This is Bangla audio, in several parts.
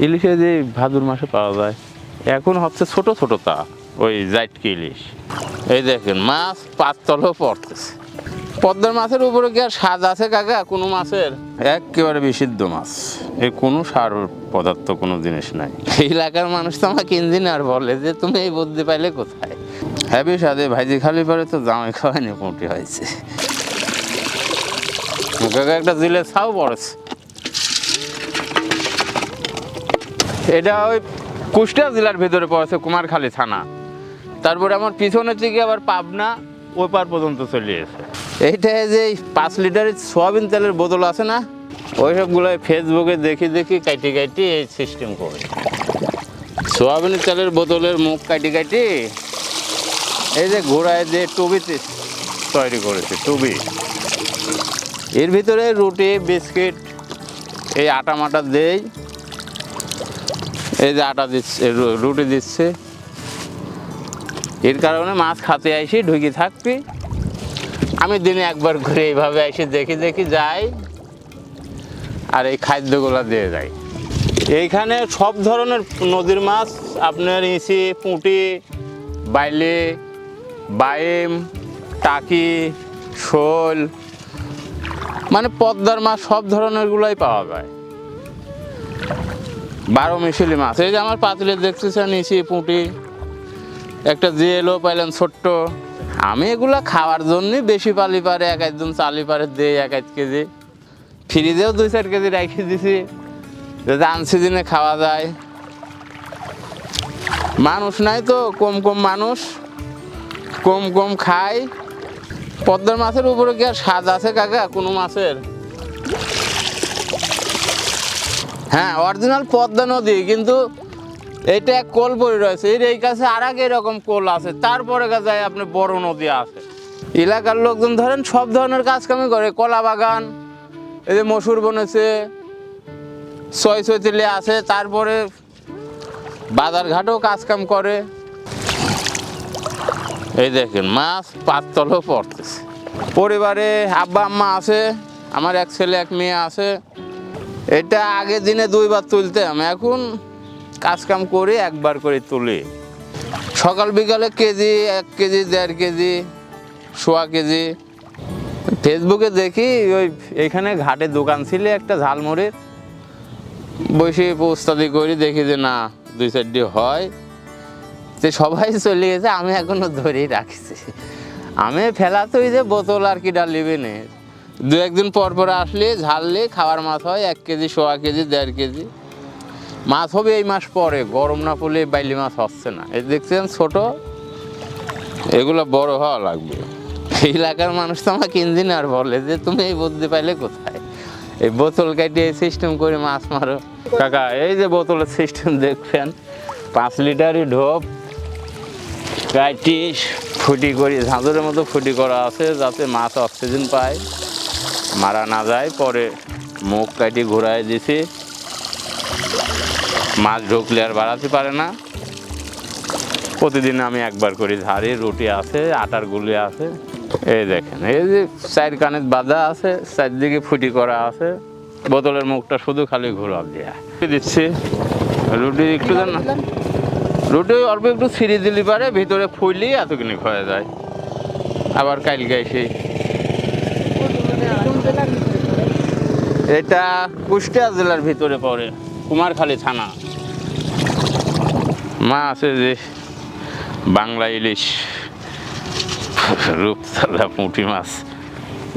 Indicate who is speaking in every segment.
Speaker 1: ইলিশে যে ভাদুর মাসে পাওয়া যায় এখন হচ্ছে ছোট ছোট তা ওই জাইটকি ইলিশ। এই দেখেন মাছ পাততলেও পড়তেছে। পদ্মার মাছের উপরে কি আর স্বাদ আছে কাকা কোনো মাছের? একেবারে বিশুদ্ধ মাছ, এর কোনো সার পদার্থ কোনো জিনিস নাই। এই এলাকার মানুষ তো আমাকে ইঞ্জিনিয়ার বলে যে তুমি এই বুদ্ধি পাইলে কোথায়। হ্যাঁ সাদে ভাইজি খালি পরে তো জামাই খাওয়াইনি মোটি হয়েছে। কাকা একটা জিলে ছাও পড়েছে। এটা ওই কুষ্টিয়া জেলার ভিতরে পড়েছে, কুমারখালী থানা। তারপরে আমার পিছনের থেকে আবার পাবনা ওই পার পর্যন্ত চলে গেছে। এইটা যে 5 লিটারের সোয়াবিন তেলের বোতল আছে না, ওই সবগুলো ফেসবুকে দেখি দেখি কাটি কাটি এই সিস্টেম করে সোয়াবিন তেলের বোতলের মুখ কাটি কাটি এই যে ঘোড়ায় যে টুবিতে তৈরি করেছে টুবি। এর ভিতরে রুটি বিস্কিট এই আটা মাটা দেই, এই যে আটা দিচ্ছে রুটি দিচ্ছে। এর কারণে মাছ খাতে আসি ঢুকে থাকবি। আমি দিনে একবার করে এইভাবে এসে দেখি দেখি যাই আর এই খাদ্যগুলো দিয়ে যাই। এইখানে সব ধরনের নদীর মাছ আপনার ইসি পুঁটি বাইলে বাইম টাকি শোল মানে পদ্মার মাছ সব ধরনেরগুলোই পাওয়া যায়। 12 মিশালি মাছ। এই যে আমার পাতিলে দেখতেছেন ইসি পুঁটি একটা জিএলও পাইলেন ছোট্ট। আমি এগুলা খাওয়ার জন্যই বেশি পালি পারে এক একজন চালি পারে দেই 1-1 কেজি, ফ্রিজেও 2-4 কেজি রেখে দিছি যাতে আনসিজনে খাওয়া যায়। মানুষ নাই তো কম কম মানুষ, কম কম খায়। পদ্মার মাছের উপরে কি আর স্বাদ আছে কাকা কোনো মাছের? হ্যাঁ অরিজিনাল পদ্মা নদী, কিন্তু এইটা এক কোল পড়ে রয়েছে। এই কাছে আর এক এরকম কোল আছে, তারপরে যায় আপনি বড় নদী আছে। এলাকার লোকজন ধরেন সব ধরনের কাজ কামি করে, কলা বাগান এই যে মসুর বনেছে ছয় আছে, তারপরে বাজার ঘাটেও কাজ কাম করে। এই দেখেন মাছ পাততলেও পড়তেছে। পরিবারে আব্বা আম্মা আছে, আমার এক ছেলে এক মেয়ে আছে। এটা আগের দিনে 2বার তুলতাম, এখন কাজ কাম করে একবার করে তুলি। সকাল বিকালে কেজি 1 কেজি 1.5 কেজি 1.25 কেজি। ফেসবুকে দেখি ওই এখানে ঘাটে দোকান ছিল একটা ঝালমুড়ির, বসে পোস্তাদি করি দেখি যে না 2-4 হয়, যে সবাই চলে গেছে। আমি এখনো ধরেই রাখছি। আমি ফেলা তো যে বোতল আর কি ডালিবে নে, 2-1 দিন পর পর আসলে ঝাললে খাওয়ার মাছ হয় 1 কেজি 1.25 কেজি 1.5 কেজি মাছ হবে। এই মাস পরে গরম না পড়লে বাইলি মাছ হচ্ছে না। এই দেখছেন ছোট, এগুলো বড় হওয়া লাগবে। এই এলাকার মানুষ তো আমাকে ইঞ্জিনিয়ার বলে যে তুমি এই বুদ্ধি পাইলে কোথায়, এই বোতল কাটিয়ে এই সিস্টেম করে মাছ মারো। কাকা এই যে বোতলের সিস্টেম দেখছেন, 5 লিটারই ঢোপ কাটি ফুটি করি, ঝাঁঝরের মতো ফুটি করা আছে যাতে মাছ অক্সিজেন পায়, মারা না যায়। পরে মুখ কাটি ঘোরায় দিছি, মাছ ঢুকলে আর বাড়াতে পারে না। প্রতিদিন আমি একবার করে ঝাড়ি, রুটি আছে আটার গুলি আছে। এই দেখেন এই যে 4 কানের বাঁধা আছে, 4 দিকে ফুটি করা আছে। বোতলের মুখটা শুধু খালি ঘোরা দেয়া দিচ্ছি। রুটি একটু দেন না, রুটি অল্প একটু ছিঁড়ে দিলে পারে ভিতরে ফুলি এতখানি হয়ে যায়। আবার কালকে এসে এটা কুষ্টিয়া জেলার ভিতরে পড়ে, কুমারখালী থানা। মা আছে যে বাংলা ইলিশ, রূপচাঁদা পুঁটি মাছ।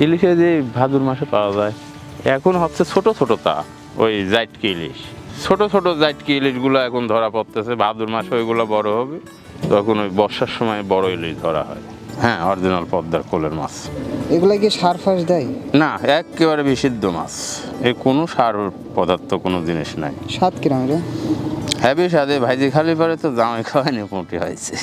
Speaker 1: ইলিশে যে ভাদুর মাসে পাওয়া যায় এখন হচ্ছে ছোট ছোট তা ওই জাইটকি ইলিশ। ছোট ছোট জাইটকি ইলিশগুলো এখন ধরা পড়তেছে। ভাদুর মাসে ওইগুলো বড় হবে, তখন ওই বর্ষার সময় বড় ইলিশ ধরা হয়। হ্যাঁ অরিজিনাল পদ্মার কোলের মাছ।
Speaker 2: এগুলা কি সার ফাস দেয়?
Speaker 1: না একেবারে বিশুদ্ধ মাছ, এর কোনো সার পদার্থ কোনো জিনিস নাই।
Speaker 2: স্বাদ কিরম রে?
Speaker 1: হ্যাঁ সাদে ভাইজি খালি পরে তো জামাই খাওয়াইনি মোটি হয়েছে।